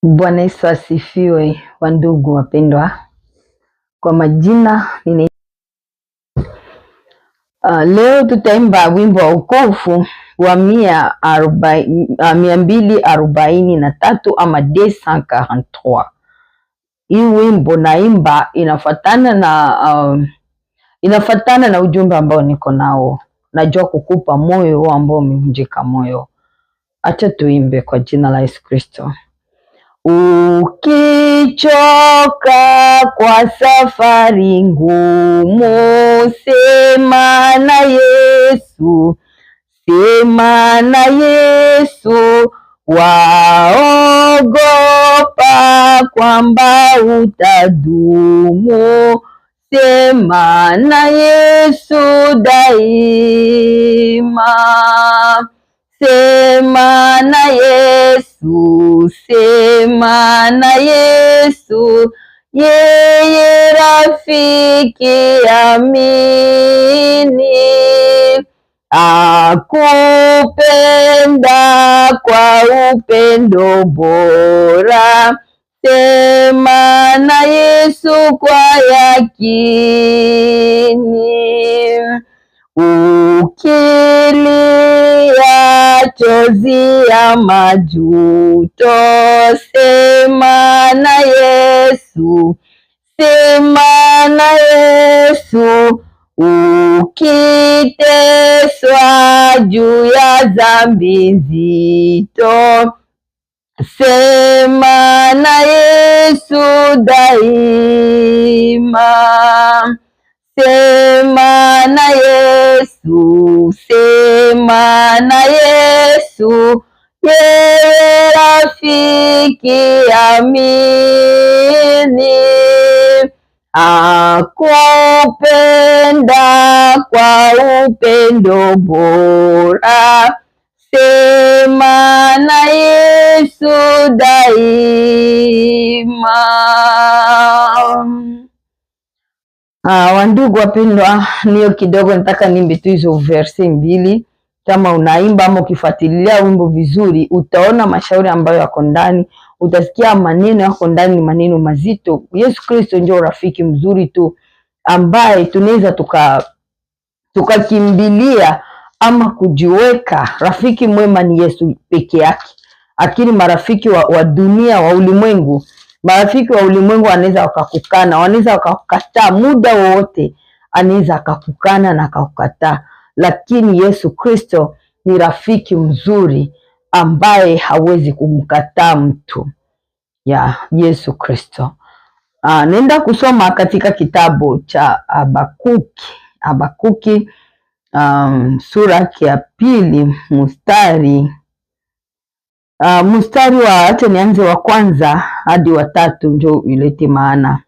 Bwana Yesu asifiwe, wandugu wapendwa. Kwa majina leo tutaimba wimbo wa wokovu wa 243 ama 243. Hii wimbo naimba inafatana na ujumbe ambao niko nao. Najua kukupa moyo ambao umevunjika moyo. Acha tuimbe kwa jina la Yesu Kristo. Ukichoka kwa safari ngumu, sema na Yesu, sema na Yesu. Waogopa kwamba utadumu, sema na Yesu daima. Sema na Yesu, sema na Yesu, yeye rafiki amini, akupenda kwa upendo bora. Sema na Yesu kwa yakini, ukilia chozi ya majuto, sema na Yesu, sema na Yesu. Ukiteswa juu ya dhambi nzito, sema na Yesu daima. Sema na Yesu, sema na Yesu, yeye rafiki amini, akupenda kwa upendo bora. Sema na Yesu daima. Wandugu wapendwa, niyo kidogo nataka nimbe tu hizo verse mbili. Kama unaimba ama ukifuatilia wimbo vizuri, utaona mashauri ambayo yako ndani, utasikia maneno yako ndani, ni maneno mazito. Yesu Kristo ndio rafiki mzuri tu ambaye tunaweza tukakimbilia ama kujiweka. Rafiki mwema ni Yesu peke yake. Lakini marafiki wa dunia, wa ulimwengu, marafiki wa ulimwengu wanaweza wakakukana, wanaweza wakakukataa muda wowote, anaweza akakukana na akakukataa. Lakini Yesu Kristo ni rafiki mzuri ambaye hawezi kumkataa mtu. Ya Yesu Kristo. Nenda kusoma katika kitabu cha Habakuki sura ya 2 mstari wa, acha nianze wa 1 hadi wa 3 ndio ilete maana.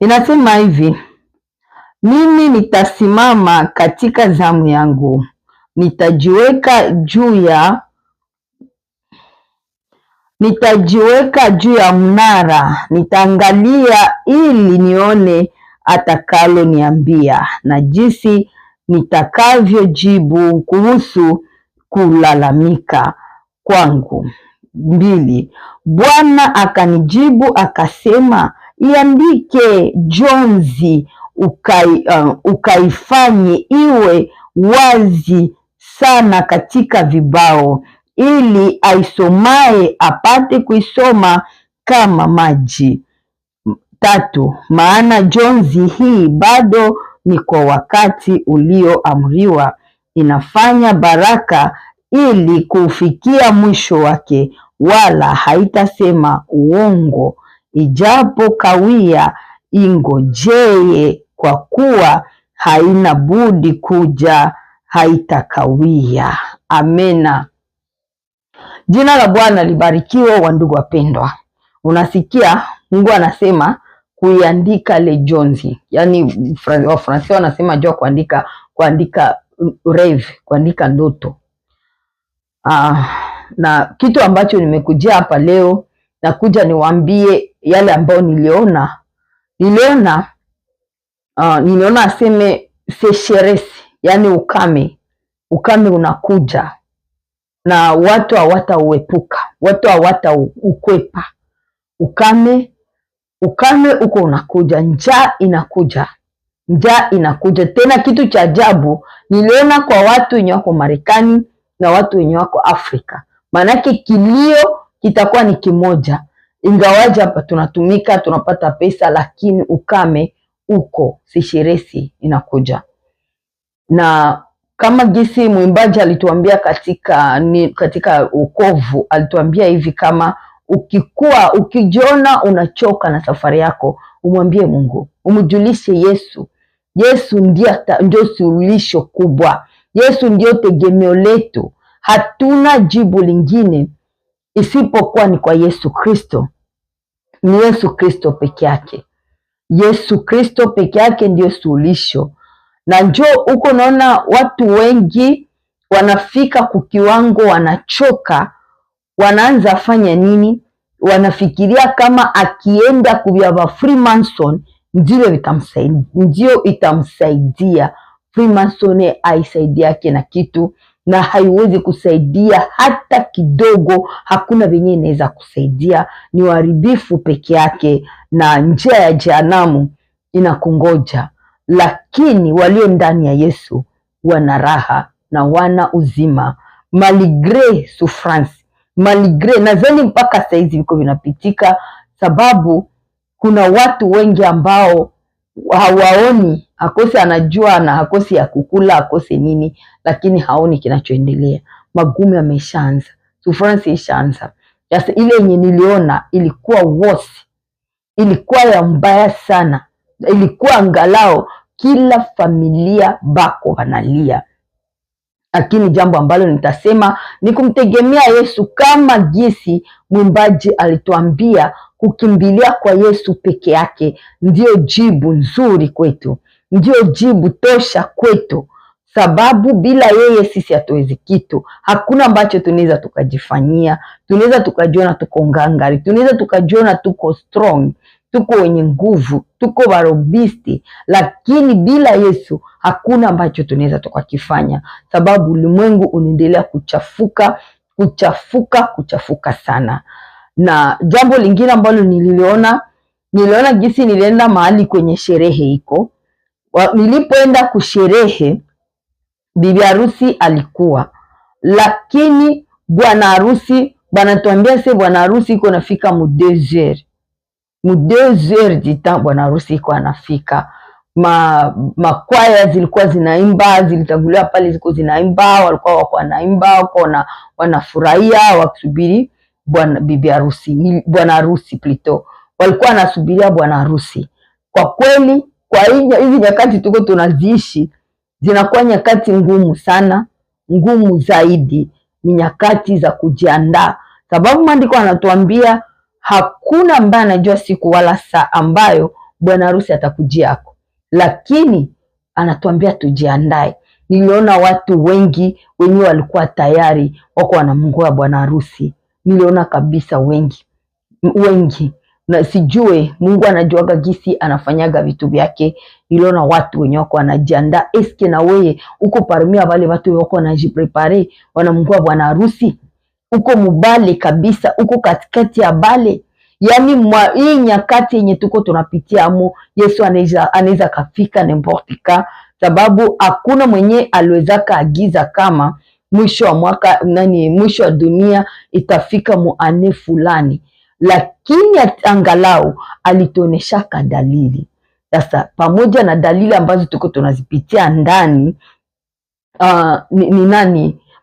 Inasema hivi: mimi nitasimama katika zamu yangu, nitajiweka juu ya mnara, nitaangalia ili nione atakalo niambia na jinsi nitakavyojibu kuhusu kulalamika kwangu. 2. Bwana akanijibu akasema, iandike jonzi, ukaifanye iwe wazi sana katika vibao, ili aisomaye apate kuisoma kama maji. 3. Maana jonzi hii bado ni kwa wakati ulioamriwa, inafanya baraka ili kufikia mwisho wake, wala haitasema uongo. Ijapo kawia, ingojee, kwa kuwa haina budi kuja, haitakawia. Amena. Jina la Bwana libarikiwe, wandugu wapendwa. Unasikia Mungu anasema kuiandika le jonzi. Yaani Wafransi wanasema jua kuandika rêve, kuandika ndoto. Na kitu ambacho nimekujia hapa leo, nakuja niwaambie yale ambayo niliona aseme sécheresse, yani ukame unakuja. na watu hawatauepuka, watu hawataukwepa. Ukame uko unakuja, njaa inakuja. Tena kitu cha ajabu niliona kwa watu wenye wako Marekani na watu wenye wako Afrika, manake kilio kitakuwa ni kimoja, ingawaje hapa tunatumika tunapata pesa, lakini ukame uko sishiresi inakuja. Na kama gisi mwimbaji alituambia katika ukovu, alituambia hivi, kama ukijiona unachoka na safari yako, umwambie Mungu, umjulishe Yesu. Yesu ndio suluhisho kubwa. Yesu ndio tegemeo letu. Hatuna jibu lingine isipokuwa ni kwa Yesu Kristo. Ni Yesu Kristo peke yake. Yesu Kristo peke yake ndio suluhisho. Na njoo uko naona watu wengi wanafika kukiwango, wanachoka, wanaanza fanya nini? Wanafikiria kama akienda kubyaba Freemason ndio itamsaidia. Freemason haisaidia yake na kitu, na haiwezi kusaidia hata kidogo. Hakuna venye inaweza kusaidia, ni uharibifu peke yake, na njia ya jehanamu inakungoja. Lakini walio ndani ya Yesu wana raha na wana uzima, malgré souffrance, malgré nadhani mpaka saizi viko vinapitika, sababu kuna watu wengi ambao hawaoni, akose anajua na hakosi ya kukula, akose nini, lakini haoni kinachoendelea. Magumu yameshaanza, souffrance ishaanza. Sasa ile yenye niliona ilikuwa worse, ilikuwa ya mbaya sana, ilikuwa angalao kila familia bako wanalia. Lakini jambo ambalo nitasema ni kumtegemea Yesu, kama gisi mwimbaji alituambia, kukimbilia kwa Yesu peke yake ndio jibu nzuri kwetu, ndio jibu tosha kwetu, sababu bila yeye sisi hatuwezi kitu. Hakuna ambacho tunaweza tukajifanyia. Tunaweza tukajiona tuko ngangari, tunaweza tukajiona tuko strong, tuko wenye nguvu, tuko barobisti, lakini bila Yesu hakuna ambacho tunaweza tukakifanya, sababu ulimwengu unaendelea kuchafuka sana. Na jambo lingine ambalo niliona gisi, nilienda mahali kwenye sherehe iko. Nilipoenda kusherehe, bibi harusi alikuwa, lakini bwana harusi banatuambia bwana harusi iko nafika mu 2 heures du temps. Bwana harusi iko anafika. Makwaya zilikuwa zinaimba, zilitangulia pale, ziko zinaimba, walikuwa wako wanaimba, wako wanafurahia wakisubiri bibi harusi, bwana harusi plito, walikuwa wanasubiria bwana harusi. Kwa kweli, kwa hizi nyakati tuko tunaziishi, zinakuwa nyakati ngumu sana, ngumu zaidi. Ni nyakati za kujiandaa, sababu maandiko anatuambia hakuna ambaye anajua siku wala saa ambayo bwana harusi atakujiako, lakini anatuambia tujiandae. Niliona watu wengi wenyewe walikuwa tayari, wako wanamngoja bwana harusi. Niliona kabisa wengi, na sijue Mungu anajuaga gisi anafanyaga vitu vyake. Niliona watu wenye wako wanajiandaa. Eske na wewe uko parmi wale watu wako wanajiprepare, wanamngoja bwana harusi? Uko mubale kabisa, uko katikati ya bale? Yani hii nyakati yenye tuko tunapitia amo, Yesu anaweza kafika n'importe quand, sababu hakuna mwenye aliweza kaagiza kama mwisho wa mwaka mwisho wa dunia itafika muane fulani, lakini angalau alituoneshaka dalili. Sasa pamoja na dalili ambazo tuko tunazipitia ndani,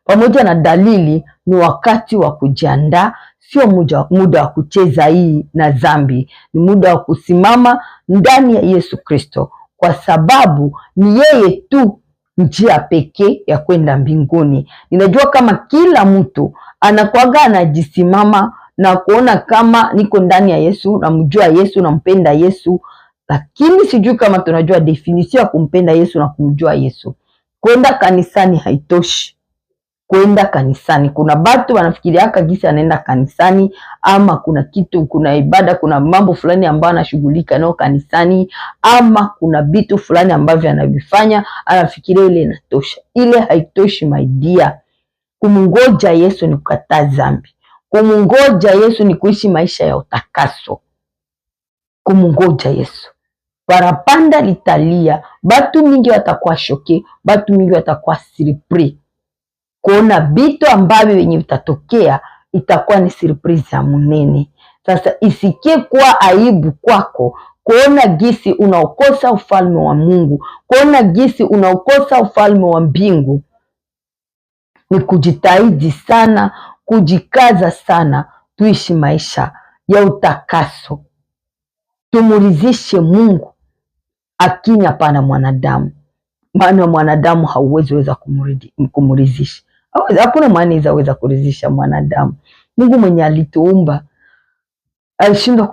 pamoja na dalili, ni wakati wa kujiandaa. Sio muda wa kucheza hii na dhambi, ni muda wa kusimama ndani ya Yesu Kristo, kwa sababu ni yeye tu njia pekee ya kwenda mbinguni. Ninajua kama kila mtu anakuaga anajisimama na kuona kama niko ndani ya Yesu, namjua Yesu, nampenda Yesu, lakini sijui kama tunajua definition ya kumpenda Yesu na kumjua Yesu. Kwenda kanisani haitoshi. Kwenda kanisani, kuna batu wanafikiria gisi anaenda kanisani, ama kuna kitu, kuna ibada, kuna mambo fulani ambayo anashughulika nao kanisani, ama kuna vitu fulani ambavyo anavifanya, anafikiria ile inatosha. Ile haitoshi my dear. Kumungoja Yesu ni kukataa dhambi. Kumungoja Yesu ni kuishi maisha ya utakaso. Kumungoja Yesu. Parapanda litalia, batu mingi watakuwa shoke, batu mingi watakuwa surpris. Kuona bitu ambavyo wenye vitatokea itakuwa ni surprise ya munene. Sasa isikie kuwa aibu kwako kuona gisi unaokosa ufalme wa Mungu, kuona gisi unaokosa ufalme wa mbingu. Ni kujitahidi sana, kujikaza sana, tuishi maisha ya utakaso. Tumuridhishe Mungu, lakini hapana mwanadamu. Maana mwanadamu hauwezi weza kumuridhisha. Hakuna maana weza kuridhisha mwanadamu. Mungu mwenye alituumba alishindwa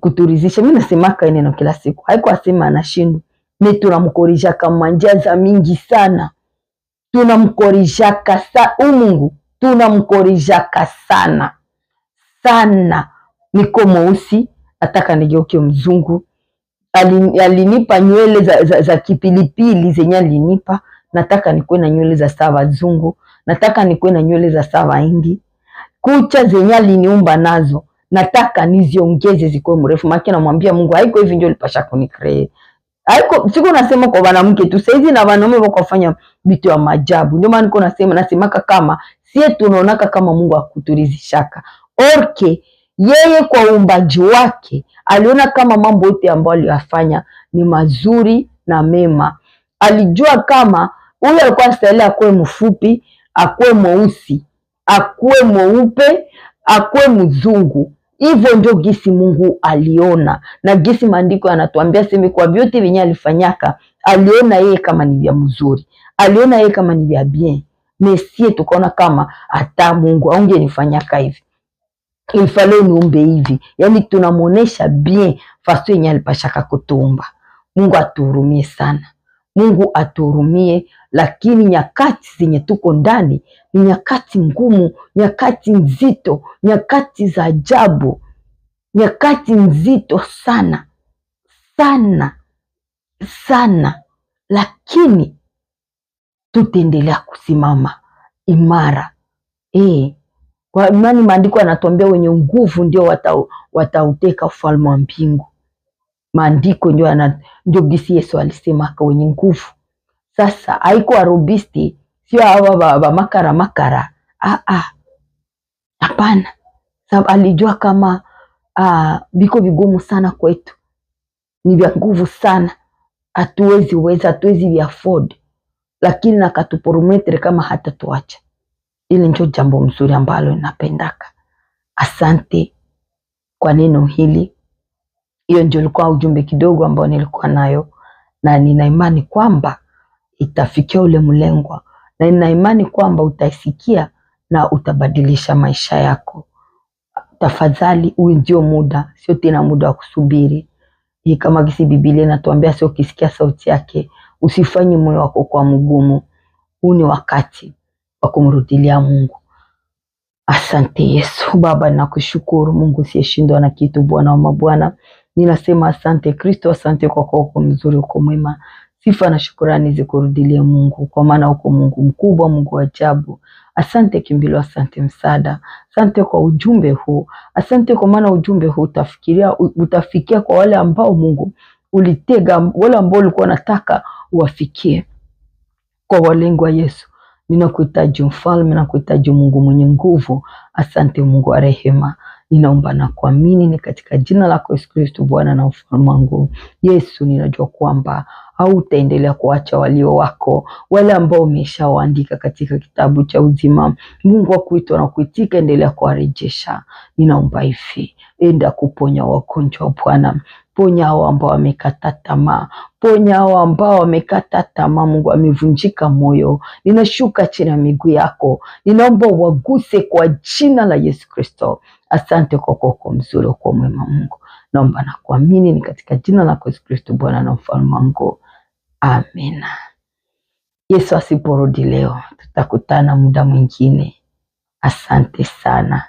kuturidhisha. Mimi nasemaka neno kila siku. Haiko asema anashindwa. Mimi tunamkorijaka manja za mingi sana. Tunamkorijaka Mungu tunamkorijaka sana. Sana. Niko mweusi, nataka nigeuke mzungu. Alinipa nywele za kipilipili zenye alinipa. Nataka nikuwe na nywele za sawa wazungu. Nataka nikuwe na nywele za sawa Hindi. Kucha zenye aliniumba nazo nataka niziongeze zikuwe mrefu. Maki namwambia Mungu, haiko hivi ndio ulipasha kunicreate. Haiko siku nasema kwa wanawake tu, saizi na wanaume wako kufanya vitu ya maajabu. Ndio maana niko nasemaka kama sie tunaonaka kama Mungu akuturizishaka. Orke yeye kwa uumbaji wake aliona kama mambo yote ambayo aliyafanya ni mazuri na mema. Alijua kama huyu alikuwa anastahili akuwe mfupi, akuwe mweusi, akuwe mweupe, akuwe mzungu. Hivyo ndio gisi Mungu aliona, na gisi maandiko yanatuambia sema kwa vyote vyenye alifanyaka aliona yeye kama ni vya mzuri, aliona yeye kama ni vya bien. Mesie tukaona kama hata Mungu aungenifanyaka hivi, ilifale niumbe hivi. Yani tunamuonesha bien faso yenye alipashaka kutuumba. Mungu atuhurumie sana. Mungu atuhurumie, lakini nyakati zenye tuko ndani ni nyakati ngumu, nyakati nzito, nyakati za ajabu, nyakati nzito sana sana sana, lakini tutaendelea kusimama imara. Kwa imani maandiko yanatuambia wenye nguvu ndio watauteka ufalme wa mbingu. Maandiko ndio gisi Yesu alisema kwa wenye nguvu. Sasa haiko arobisti, sio hawa ba makara. Hapana. Sababu alijua kama biko vigumu sana kwetu. Ni vya nguvu sana. Hatuwezi vya afford. Lakini nakatuprometre kama hata tuacha. Ile ndio jambo mzuri ambalo ninapendaka. Asante kwa neno hili. Hiyo ndio ilikuwa ujumbe kidogo ambao nilikuwa nayo, na nina imani kwamba itafikia ule mlengwa, na nina imani kwamba utaisikia na utabadilisha maisha yako. Tafadhali, huu ndio muda, sio tena muda wa kusubiri. Hii kama kisi Biblia inatuambia sio ukisikia sauti yake usifanye moyo wako kwa mgumu. Huu ni wakati wa kumrudilia Mungu. Asante Yesu. Baba, nakushukuru Mungu usiyeshindwa na kitu, Bwana wa mabwana. Ninasema asante Kristo, asante kwa uko mzuri, uko mwema. Sifa na shukrani zikurudilie Mungu, kwa maana uko Mungu mkubwa, Mungu wa ajabu. Asante kimbilio, asante msaada. Asante kwa ujumbe huu. Asante kwa maana ujumbe huu utafikia kwa wale ambao Mungu ulitega, wale ambao ulikuwa unataka uwafikie. Kwa walengwa Yesu, ninakuhitaji mfalme, ninakuhitaji Mungu mwenye nguvu. Asante Mungu wa rehema. Ninaomba na kuamini ni katika jina lako Yesu Kristo, Bwana na mfalme wangu. Yesu, ninajua kwamba hautaendelea kuacha walio wako, wale ambao umeshawaandika katika kitabu cha uzima. Mungu wa kuitwa na kuitika, endelea kuwarejesha. Ninaomba hivi, enda kuponya wagonjwa Bwana. Ponya hao ambao wamekata tamaa. Ponya hao ambao wamekata tamaa, Mungu amevunjika moyo. Ninashuka chini ya miguu yako. Ninaomba waguse kwa jina la Yesu Kristo. Asante kwa uko mzuri, uko mwema Mungu. Naomba na kuamini ni katika jina la Yesu Kristo, Bwana na mfalme wangu. Amina. Yesu asiporudi leo, tutakutana muda mwingine. Asante sana.